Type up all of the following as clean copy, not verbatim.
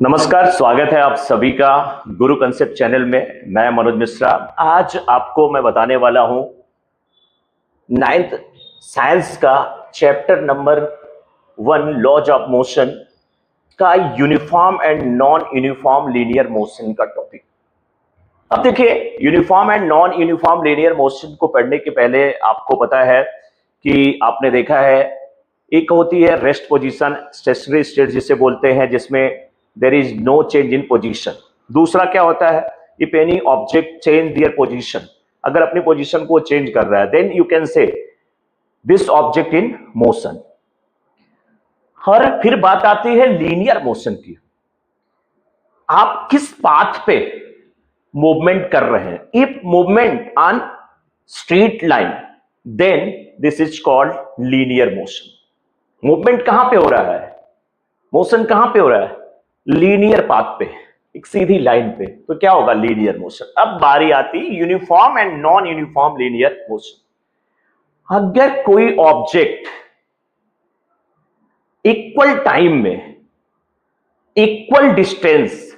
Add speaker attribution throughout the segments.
Speaker 1: नमस्कार, स्वागत है आप सभी का गुरु कंसेप्ट चैनल में। मैं मनोज मिश्रा। आज आपको मैं बताने वाला हूं नाइन्थ साइंस का chapter number 1 laws of motion का uniform and non uniform linear motion का टॉपिक। अब देखिए, uniform and non uniform linear motion को पढ़ने के पहले आपको पता है कि आपने देखा है एक होती है रेस्ट पोजीशन, स्टेशनरी स्टेट जिसे बोलते हैं, जिसमें there is no change in position. दूसरा क्या होता है, if any object change their position, अगर अपनी पोजीशन को चेंज कर रहा है then you can say this object in motion. और फिर बात आती है लीनियर मोशन की, आप किस पाथ पे मूवमेंट कर रहे हैं। If movement on straight line then this is called linear motion. Movement कहां पे हो रहा है, मोशन कहां पे हो रहा है, लीनियर पाथ पे, एक सीधी लाइन पे, तो क्या होगा, लीनियर मोशन। अब बारी आती uniform and non uniform linear motion. अगर कोई ऑब्जेक्ट इक्वल टाइम में इक्वल डिस्टेंस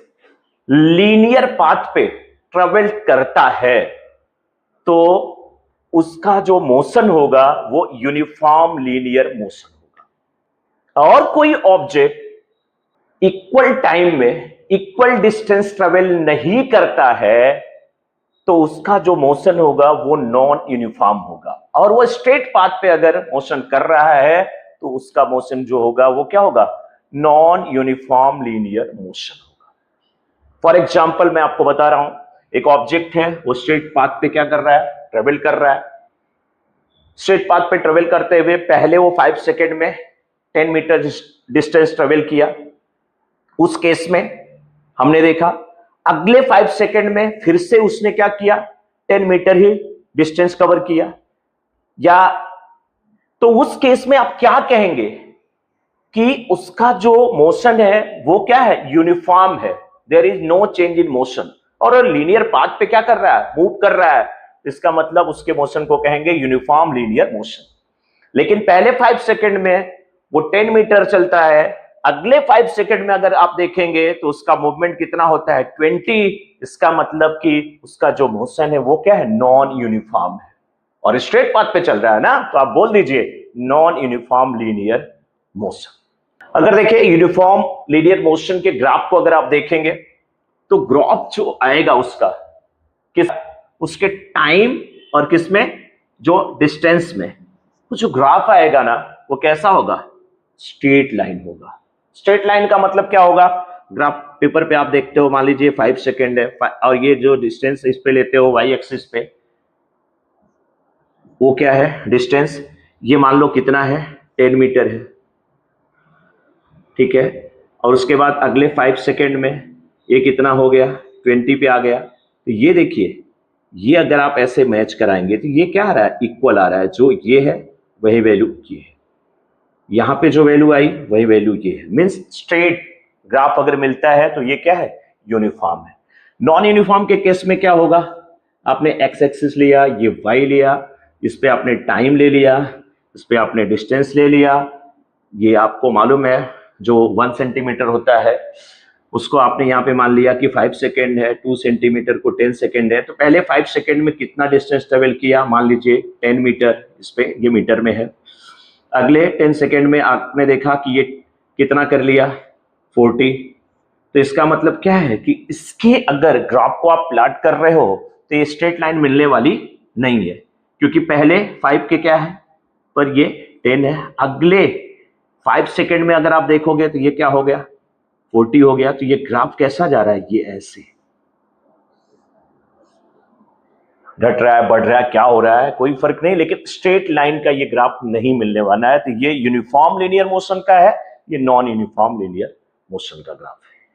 Speaker 1: लीनियर पाथ पे ट्रेवल करता है तो उसका जो मोशन होगा वो यूनिफॉर्म लीनियर मोशन होगा। और कोई ऑब्जेक्ट इक्वल टाइम में इक्वल डिस्टेंस ट्रेवल नहीं करता है तो उसका जो मोशन होगा वो नॉन यूनिफॉर्म होगा। और वो स्ट्रेट पाथ पे अगर मोशन कर रहा है तो उसका मोशन जो होगा वो क्या होगा, नॉन यूनिफॉर्म लीनियर मोशन होगा। फॉर एग्जाम्पल मैं आपको बता रहा हूं, एक ऑब्जेक्ट है, वो स्ट्रेट पाथ पे क्या कर रहा है, ट्रेवल कर रहा है। स्ट्रेट पाथ पे ट्रेवल करते हुए पहले वो 5 सेकेंड में 10 मीटर डिस्टेंस ट्रेवल किया। उस केस में हमने देखा अगले 5 सेकेंड में फिर से उसने क्या किया, 10 मीटर ही डिस्टेंस कवर किया। या तो उस केस में आप क्या कहेंगे कि उसका जो मोशन है वो क्या है, यूनिफॉर्म है, there is no change in motion. और लीनियर पाथ पे क्या कर रहा है, मूव कर रहा है, इसका मतलब उसके मोशन को कहेंगे यूनिफॉर्म लीनियर मोशन। लेकिन पहले 5 सेकेंड में वो 10 मीटर चलता है, अगले 5 सेकेंड में अगर आप देखेंगे तो उसका मूवमेंट कितना होता है, 20। इसका मतलब कि उसका जो मोशन है वो क्या है, नॉन यूनिफॉर्म है। और स्ट्रेट पाथ पे चल रहा है ना, तो आप बोल दीजिए नॉन यूनिफॉर्म लीनियर मोशन। अगर देखिए यूनिफॉर्म लीनियर मोशन के ग्राफ को अगर आप देखेंगे तो ग्राफ जो आएगा उसका किस, उसके टाइम और किसमें, जो डिस्टेंस में, तो जो ग्राफ आएगा ना वो कैसा होगा, स्ट्रेट लाइन होगा। स्ट्रेट लाइन का मतलब क्या होगा, ग्राफ पेपर पे आप देखते हो, मान लीजिए 5 सेकेंड है और ये जो डिस्टेंस इस पे लेते हो वाई एक्सिस पे, वो क्या है डिस्टेंस, ये मान लो कितना है, 10 मीटर है, ठीक है। और उसके बाद अगले 5 सेकेंड में ये कितना हो गया, 20 पे आ गया। तो ये देखिए, ये अगर आप ऐसे मैच कराएंगे तो ये क्या आ रहा है, इक्वल आ रहा है। जो ये है वही वैल्यू ये है, यहां पे जो वैल्यू आई वही वैल्यू ये है। मींस स्ट्रेट ग्राफ अगर मिलता है तो ये क्या है, यूनिफॉर्म है। नॉन यूनिफॉर्म के केस में क्या होगा, आपने एक्स एक्सिस लिया, ये वाई लिया, इस पे आपने टाइम ले लिया, इस पे आपने डिस्टेंस ले लिया। ये आपको मालूम है जो 1 सेंटीमीटर होता है उसको आपने यहाँ पे मान लिया कि 5 सेकेंड है, 2 सेंटीमीटर को 10 सेकेंड है। तो पहले 5 सेकेंड में कितना डिस्टेंस ट्रेवल किया, मान लीजिए 10 मीटर, इस पे ये मीटर में है। अगले 10 सेकेंड में आपने देखा कि ये कितना कर लिया, 40। तो इसका मतलब क्या है कि इसके अगर ग्राफ को आप प्लॉट कर रहे हो तो ये स्ट्रेट लाइन मिलने वाली नहीं है, क्योंकि पहले 5 के क्या है पर ये 10 है। अगले 5 सेकेंड में अगर आप देखोगे तो ये क्या हो गया, 40 हो गया। तो ये ग्राफ कैसा जा रहा है, ये ऐसे घट रहा है, बढ़ रहा है, क्या हो रहा है कोई फर्क नहीं, लेकिन स्ट्रेट लाइन का ये ग्राफ नहीं मिलने वाला है। तो ये यूनिफॉर्म लीनियर मोशन का है, ये नॉन यूनिफॉर्म लीनियर मोशन का ग्राफ है।